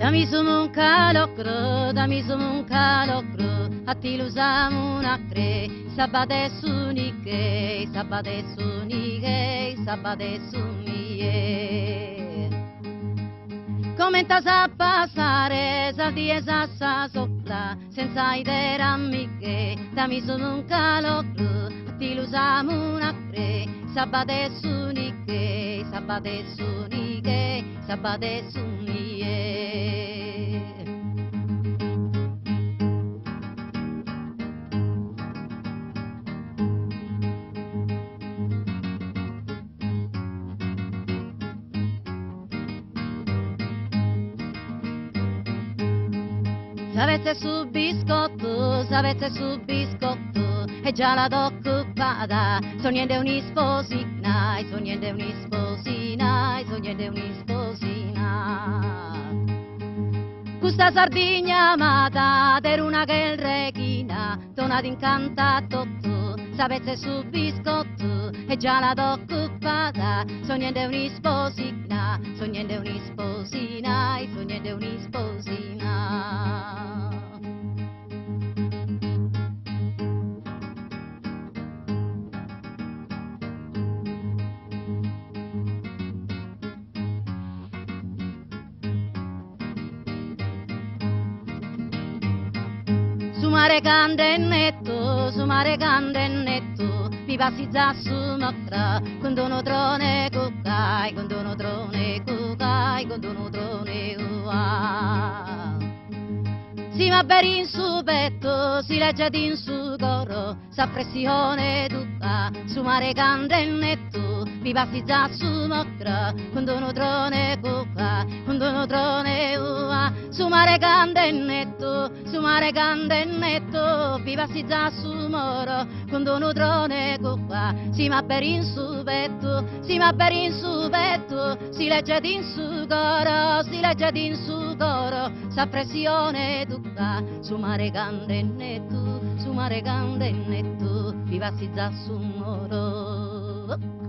Dami sumu un calocro, dami sumu un calocro, a ti lo usiamo una cre, sabate sunike, sabate sunike, sabate sunie. Commenta sa passare, sa di e sa sopra, senza idee amiche, dammi solo un calocro, ti lo usiamo una cre, sabate sunike, sabate sunike, sabate sunie. Savete su biscotto, e già la do occupata, sognende un'isposina, sognende un'isposina, sognende un'isposina. Questa Sardegna amata, per una che è rechina, tonata incantato tu, savete su biscotto, e già la do occupata, sognende un'isposina, sognende un'isposina, sognende un'isposina. Su mare candennetto, su mare candennetto, mi passi già su mostra, con dono trone cucai, con dono trone cucai, con dono trone ua. Si ma beri in su petto, si legge in su coro, sa pressione tutta, su mare candennetto, mi passi già su mostra, con dono trone cucai, con dono trone ua. Su mare candennetto, vi passi già su moro, con dono trone cucca, si ma beri in su petto, si ma beri in su petto, si legge in su coro, si legge in su coro, sa pressione tutta, su mare candennetto, vi passi già su moro.